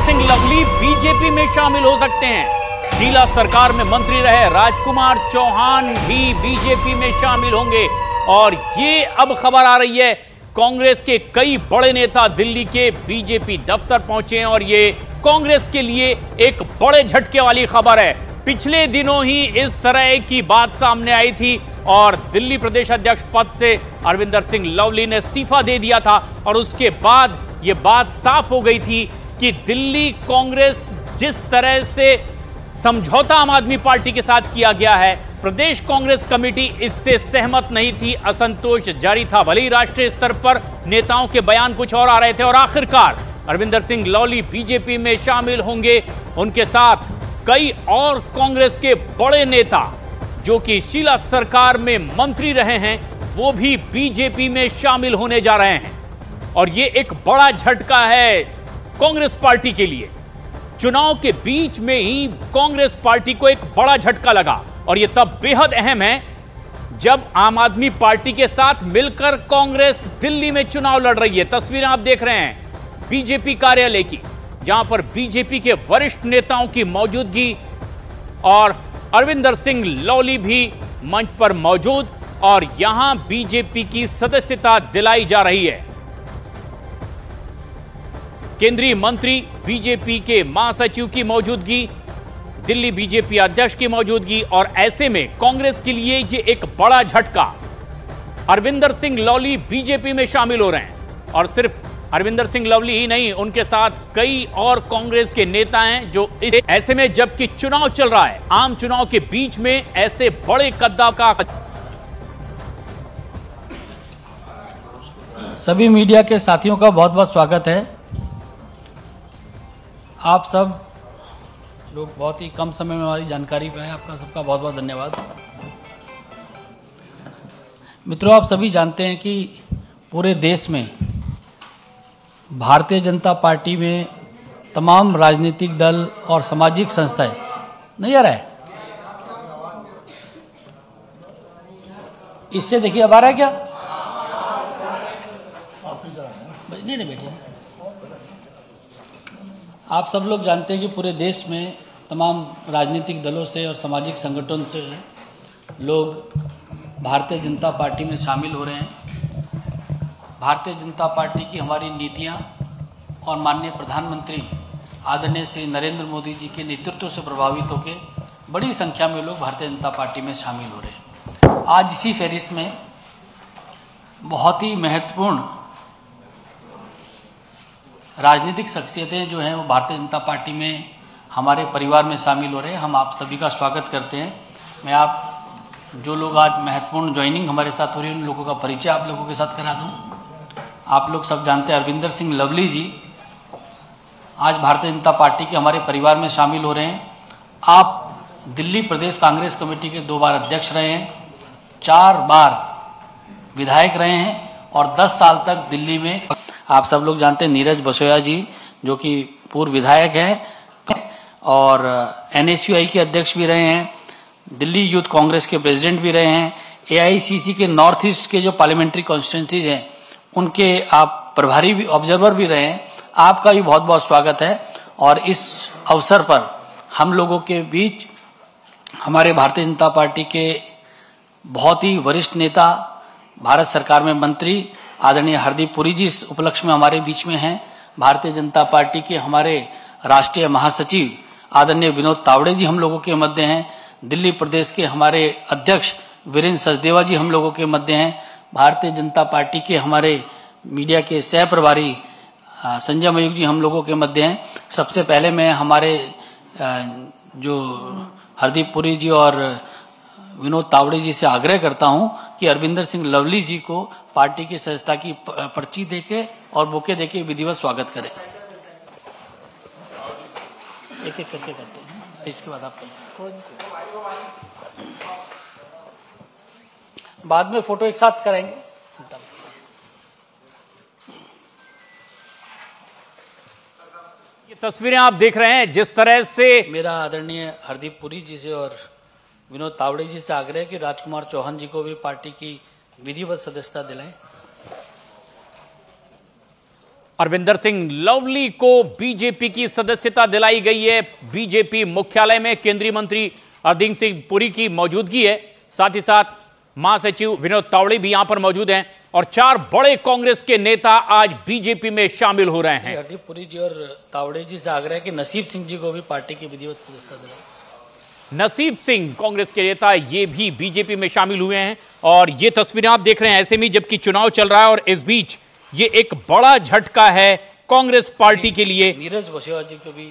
Singh Lovely BJP में शामिल हो सकते हैं। शीला सरकार में मंत्री रहे राजकुमार चौहान भी बीजेपी में शामिल होंगे। और ये अब खबर आ रही है, कांग्रेस के कई बड़े नेता दिल्ली के बीजेपी दफ्तर पहुंचे हैं और ये कांग्रेस के लिए एक बड़े झटके वाली खबर है। पिछले दिनों ही इस तरह की बात सामने आई थी और दिल्ली प्रदेश अध्यक्ष पद से अरविंदर सिंह लवली ने इस्तीफा दे दिया था और उसके बाद यह बात साफ हो गई थी कि दिल्ली कांग्रेस जिस तरह से समझौता आम आदमी पार्टी के साथ किया गया है, प्रदेश कांग्रेस कमेटी इससे सहमत नहीं थी, असंतोष जारी था। भले ही राष्ट्रीय स्तर पर नेताओं के बयान कुछ और आ रहे थे और आखिरकार अरविंदर सिंह लवली बीजेपी में शामिल होंगे। उनके साथ कई और कांग्रेस के बड़े नेता जो कि शीला सरकार में मंत्री रहे हैं वो भी बीजेपी में शामिल होने जा रहे हैं। और ये एक बड़ा झटका है कांग्रेस पार्टी के लिए। चुनाव के बीच में ही कांग्रेस पार्टी को एक बड़ा झटका लगा और यह तब बेहद अहम है जब आम आदमी पार्टी के साथ मिलकर कांग्रेस दिल्ली में चुनाव लड़ रही है। तस्वीरें आप देख रहे हैं बीजेपी कार्यालय की, जहां पर बीजेपी के वरिष्ठ नेताओं की मौजूदगी और अरविंदर सिंह लवली भी मंच पर मौजूद और यहां बीजेपी की सदस्यता दिलाई जा रही है। केंद्रीय मंत्री, बीजेपी के महासचिव की मौजूदगी, दिल्ली बीजेपी अध्यक्ष की मौजूदगी और ऐसे में कांग्रेस के लिए यह एक बड़ा झटका। अरविंदर सिंह लवली बीजेपी में शामिल हो रहे हैं और सिर्फ अरविंदर सिंह लवली ही नहीं, उनके साथ कई और कांग्रेस के नेता हैं जो ऐसे में जबकि चुनाव चल रहा है, आम चुनाव के बीच में ऐसे बड़े कदम का। सभी मीडिया के साथियों का बहुत बहुत स्वागत है। आप सब लोग बहुत ही कम समय में हमारी जानकारी पे हैं, आपका सबका बहुत बहुत धन्यवाद। मित्रों, आप सभी जानते हैं कि पूरे देश में भारतीय जनता पार्टी में तमाम राजनीतिक दल और सामाजिक संस्थाएं नहीं आ रहा है। इससे देखिए अब आ रहा है क्या? नहीं बैठिए। आप सब लोग जानते हैं कि पूरे देश में तमाम राजनीतिक दलों से और सामाजिक संगठनों से लोग भारतीय जनता पार्टी में शामिल हो रहे हैं। भारतीय जनता पार्टी की हमारी नीतियां और माननीय प्रधानमंत्री आदरणीय श्री नरेंद्र मोदी जी के नेतृत्व से प्रभावित होकर बड़ी संख्या में लोग भारतीय जनता पार्टी में शामिल हो रहे हैं। आज इसी फहरिस्त में बहुत ही महत्वपूर्ण राजनीतिक शख्सियतें जो हैं वो भारतीय जनता पार्टी में हमारे परिवार में शामिल हो रहे हैं। हम आप सभी का स्वागत करते हैं। मैं आप जो लोग आज महत्वपूर्ण ज्वाइनिंग हमारे साथ हो रही है उन लोगों का परिचय आप लोगों के साथ करा दूं। आप लोग सब जानते हैं अरविंदर सिंह लवली जी आज भारतीय जनता पार्टी के हमारे परिवार में शामिल हो रहे हैं। आप दिल्ली प्रदेश कांग्रेस कमेटी के 2 बार अध्यक्ष रहे हैं, 4 बार विधायक रहे हैं और 10 साल तक दिल्ली में। आप सब लोग जानते हैं नीरज बसोया जी जो कि पूर्व विधायक हैं और NSUI के अध्यक्ष भी रहे हैं, दिल्ली यूथ कांग्रेस के प्रेसिडेंट भी रहे हैं, AICC के नॉर्थ ईस्ट के जो पार्लियामेंट्री कॉन्स्टिट्यूंसीज हैं उनके आप प्रभारी भी, ऑब्जर्वर भी रहे हैं। आपका भी बहुत बहुत स्वागत है। और इस अवसर पर हम लोगों के बीच हमारे भारतीय जनता पार्टी के बहुत ही वरिष्ठ नेता, भारत सरकार में मंत्री आदरणीय हरदीप पुरी जी इस उपलक्ष्य में हमारे बीच में हैं। भारतीय जनता पार्टी के हमारे राष्ट्रीय महासचिव आदरणीय विनोद तावड़े जी हम लोगों के मध्य हैं। दिल्ली प्रदेश के हमारे अध्यक्ष वीरेंद्र सचदेवा जी हम लोगों के मध्य हैं। भारतीय जनता पार्टी के हमारे मीडिया के सह प्रभारी संजय मयूख जी हम लोगों के मध्य हैं। सबसे पहले मैं हमारे जो हरदीप पुरी जी और विनोद तावड़े जी से आग्रह करता हूं कि अरविंदर सिंह लवली जी को पार्टी की सदस्यता की पर्ची देके और बुके देके विधिवत स्वागत करें। एक एक करके करते हैं, इसके बाद आप बाद में फोटो एक साथ करेंगे। ये तस्वीरें आप देख रहे हैं जिस तरह से मेरा आदरणीय हरदीप पुरी जी से और विनोद तावड़े जी से आग्रह कि राजकुमार चौहान जी को भी पार्टी की विधिवत सदस्यता दिलाएं। अरविंदर सिंह लवली को बीजेपी की सदस्यता दिलाई गई है। बीजेपी मुख्यालय में केंद्रीय मंत्री हरदीप सिंह पुरी की मौजूदगी है। साथ ही साथ महासचिव विनोद तावड़े भी यहां पर मौजूद हैं और 4 बड़े कांग्रेस के नेता आज बीजेपी में शामिल हो रहे हैं। हरदीप पुरी जी और तावड़े जी से आग्रह है कि नसीब सिंह जी को भी पार्टी की विधिवत सदस्यता दिलाएं। नसीब सिंह कांग्रेस के नेता ये भी बीजेपी में शामिल हुए हैं और ये तस्वीरें आप देख रहे हैं ऐसे में जबकि चुनाव चल रहा है और इस बीच ये एक बड़ा झटका है कांग्रेस पार्टी के लिए। नीरज वसोवा जी को भी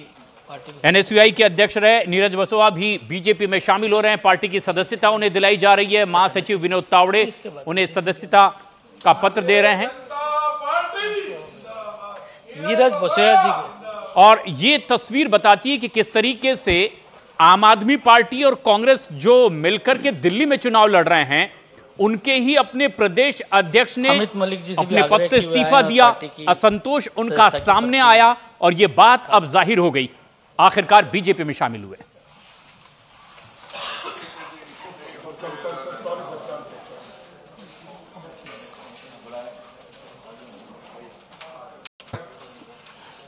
पार्टी एनएसयूआई के अध्यक्ष रहे नीरज वसोवा भी बीजेपी में शामिल हो रहे हैं। पार्टी की सदस्यता उन्हें दिलाई जा रही है। महासचिव विनोद तावड़े उन्हें सदस्यता का पत्र दे रहे हैं। नीरज वसोवा जी को। और ये तस्वीर बताती है कि किस तरीके से आम आदमी पार्टी और कांग्रेस जो मिलकर के दिल्ली में चुनाव लड़ रहे हैं उनके ही अपने प्रदेश अध्यक्ष ने अपने पद से इस्तीफा दिया। असंतोष उनका सामने आया और यह बात अब जाहिर हो गई। आखिरकार बीजेपी में शामिल हुए।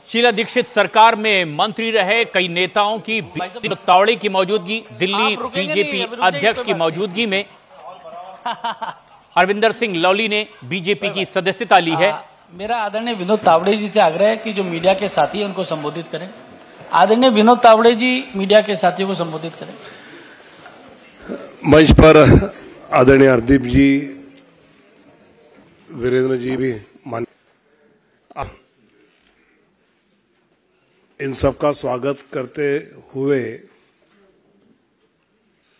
शीला दीक्षित सरकार में मंत्री रहे कई नेताओं की तावड़े की मौजूदगी, दिल्ली बीजेपी अध्यक्ष की मौजूदगी में अरविंदर सिंह लवली ने बीजेपी की सदस्यता ली है। मेरा आदरणीय विनोद तावड़े जी से आग्रह है कि जो मीडिया के साथी हैं उनको संबोधित करें। आदरणीय विनोद तावड़े जी मीडिया के साथियों को संबोधित करें। मंच पर आदरणीय हरदीप जी, वीरेंद्र जी भी मान, इन सबका स्वागत करते हुए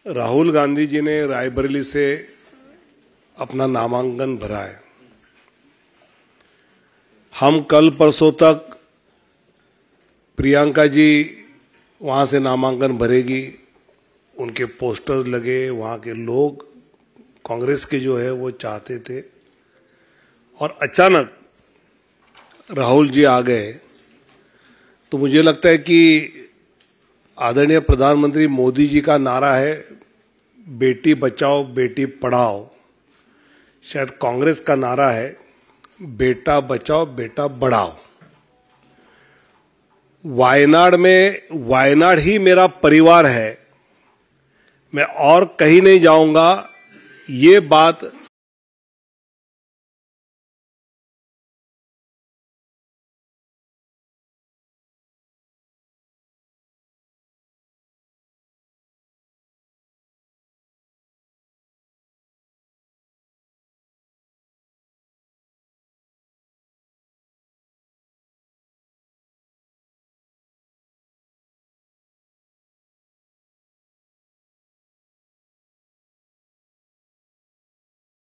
राहुल गांधी जी ने रायबरेली से अपना नामांकन भरा है। हम कल परसों तक प्रियंका जी वहां से नामांकन भरेगी, उनके पोस्टर लगे, वहां के लोग कांग्रेस के जो है वो चाहते थे और अचानक राहुल जी आ गए। तो मुझे लगता है कि आदरणीय प्रधानमंत्री मोदी जी का नारा है बेटी बचाओ बेटी पढ़ाओ, शायद कांग्रेस का नारा है बेटा बचाओ बेटा बढ़ाओ। वायनाड ही मेरा परिवार है, मैं और कहीं नहीं जाऊंगा, ये बात